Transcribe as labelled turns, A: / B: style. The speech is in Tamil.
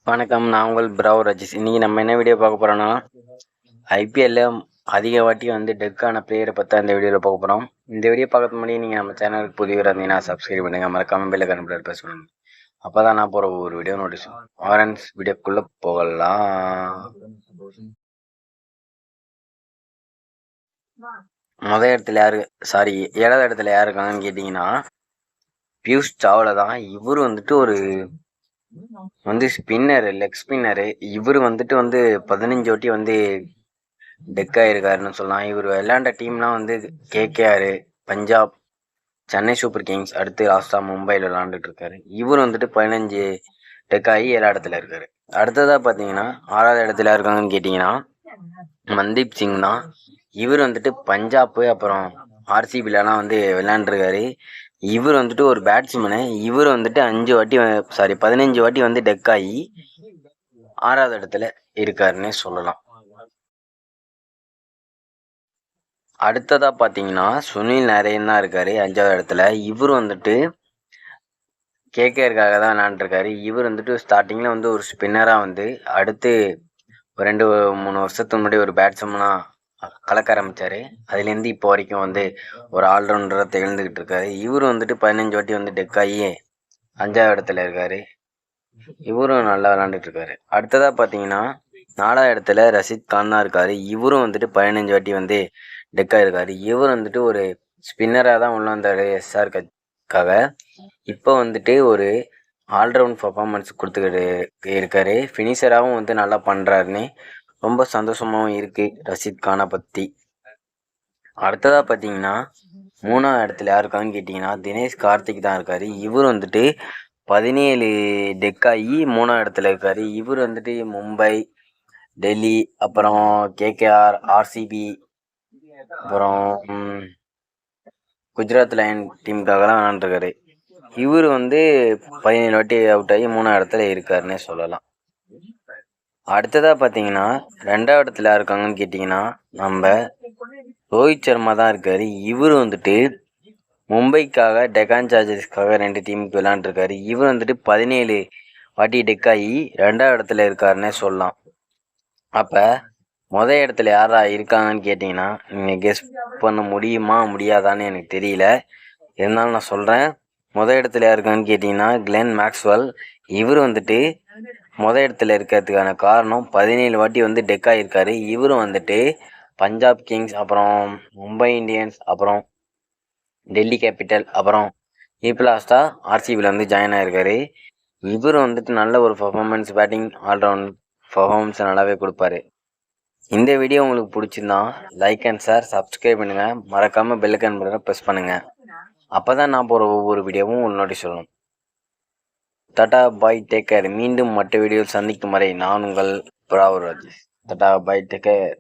A: வணக்கம், நான் உங்கள் ப்ராவ் ராஜேஷ். இன்றைக்கி நம்ம என்ன வீடியோ பார்க்க போகிறோன்னா, ஐபிஎல்லில் அதிக வாட்டி டெக்கான பிளேயரை பற்றி அந்த வீடியோவில் பார்க்க போகிறோம். இந்த வீடியோ பார்க்கறது முன்னாடி நீங்கள் நம்ம சேனலுக்கு புதியவராக இருந்தீங்கன்னா சப்ஸ்கிரைப் பண்ணுங்கள், மறக்காமல் பெல் ஐகான் ப்ரெஸ் பண்ணுங்கள். அப்போ தான் நான் போகிற ஒரு வீடியோ நோட்டீஸ் ஆரன்ஸ் வீடியோக்குள்ளே போகலாம். முதல் இடத்துல யாரு 7வது இடத்துல யார் இருக்காங்கன்னு கேட்டிங்கன்னா, பியூஷ் சாவ்லா தான். இவர் ஒரு ஸ்பின்னரு, லெக் ஸ்பின்னரு. இவர் 15 வாட்டி டெக் ஆகிருக்காருன்னு சொல்லலாம். இவர் விளையாண்ட டீம்லாம் KKR, Punjab, Chennai super kings, அடுத்து லாஸ்ட்டாக மும்பையில் விளாண்டுட்டு இருக்காரு. இவர் 15 டெக் ஆகி 7வது இடத்துல இருக்காரு. அடுத்ததாக பார்த்தீங்கன்னா 6வது இடத்துல இருக்காங்கன்னு கேட்டிங்கன்னா, மன்தீப் சிங் தான். இவர் பஞ்சாப்பு அப்புறம் ஆர்சிபிலலாம் விளையாண்டுருக்காரு. இவர் ஒரு பேட்ஸ்மேனு. இவர் 15 வாட்டி டெக் ஆகி 6வது இடத்துல இருக்காருன்னே சொல்லலாம். அடுத்ததாக பார்த்தீங்கன்னா சுனில் நரேன் தான் இருக்காரு 5வது இடத்துல. இவர் கேகேஆருக்காக தான் விளையாண்டுருக்காரு. இவர் ஸ்டார்டிங்கில் ஒரு ஸ்பின்னராக அடுத்து 2-3 வருஷத்துக்கு முன்னாடி ஒரு பேட்ஸ்மேனாக கலக்க ஆரம்பித்தார். அதுலேருந்து இப்போ வரைக்கும் ஒரு ஆல்ரவுண்டராக திகழ்ந்துக்கிட்டு இருக்காரு. இவர் 15 வாட்டி டெக் ஆகி 5வது இடத்துல இருக்கார். இவரும் நல்லா விளாண்டுட்டு இருக்காரு. அடுத்ததாக பார்த்தீங்கன்னா 4வது இடத்துல ரஷீத் கான் தான் இருக்கார். இவரும் 15 வாட்டி டெக் ஆகிருக்காரு. இவர் ஒரு ஸ்பின்னராக தான் உள்ள வந்தார் எஸ்ஆர்காக. இப்போ ஒரு ஆல்ரவுண்ட் பர்ஃபார்மன்ஸ் கொடுத்துக்கிட்டு இருக்காரு. ஃபினிஷராகவும் நல்லா பண்ணுறாருன்னு ரொம்ப சந்தோஷமாகவும் இருக்குது ரஷீத் கானை பற்றி. அடுத்ததாக பார்த்தீங்கன்னா 3வது இடத்துல யார் இருக்கான்னு கேட்டிங்கன்னா, தினேஷ் கார்த்திக் தான் இருக்கார். இவர் 17 டெக் ஆகி 3வது இடத்துல இருக்கார். இவர் மும்பை, டெல்லி, அப்புறம் கேகேஆர், ஆர்சிபி, அப்புறம் குஜராத் லயன் டீமுக்காகலாம் விளாண்டுருக்காரு. இவர் 17 வாட்டி அவுட் ஆகி 3வது இடத்துல இருக்காருன்னே சொல்லலாம். அடுத்ததாக பார்த்தீங்கன்னா 2வது இடத்துல இருக்காங்கன்னு கேட்டிங்கன்னா, நம்ம ரோஹித் சர்மா தான் இருக்கார். இவர் மும்பைக்காக, டெக்கான் சார்ஜர்ஸ்க்காக 2 டீமுக்கு விளாண்டுருக்காரு. இவர் 17 வாட்டி டெக் ஆகி 2வது இடத்துல இருக்காருன்னே சொல்லலாம். அப்போ முதல் இடத்துல யாரா இருக்காங்கன்னு கேட்டிங்கன்னா, நீங்கள் கெஸ் பண்ண முடியுமா முடியாதான்னு எனக்கு தெரியல. இருந்தாலும் நான் சொல்கிறேன். முதல் இடத்துல இருக்கான்னு கேட்டிங்கன்னா கிளென் மேக்ஸ்வெல். இவர் முதல் இடத்துல இருக்கிறதுக்கான காரணம் 17 வாட்டி டெக் ஆகியிருக்காரு. இவரும் பஞ்சாப் கிங்ஸ், அப்புறம் மும்பை இந்தியன்ஸ், அப்புறம் டெல்லி கேபிட்டல், அப்புறம் இப்போ லாஸ்ட்டாக ஆர்சிபியில் ஜாயின் ஆகிருக்காரு. இவர் நல்ல ஒரு பர்ஃபார்மன்ஸ், பேட்டிங், ஆல்ரவுண்ட் பர்ஃபார்மன்ஸ் நல்லாவே கொடுப்பாரு. இந்த வீடியோ உங்களுக்கு பிடிச்சிருந்தா லைக் அண்ட் ஷேர், சப்ஸ்கிரைப் பண்ணுங்கள், மறக்காமல் பெல் ஐகான் ப்ரெஸ் பண்ணுங்கள். அப்போ தான் நான் போகிற ஒவ்வொரு வீடியோவும் உங்களுக்கு நோட்டீஸ் சொல்லணும். டாடா பாய், டேக் கேர். மீண்டும் மற்ற வீடியோவில் சந்திக்கும் வரை நான் உங்கள் ப்ராவ் ராஜேஷ். டாடா பாய், டேக் கேர்.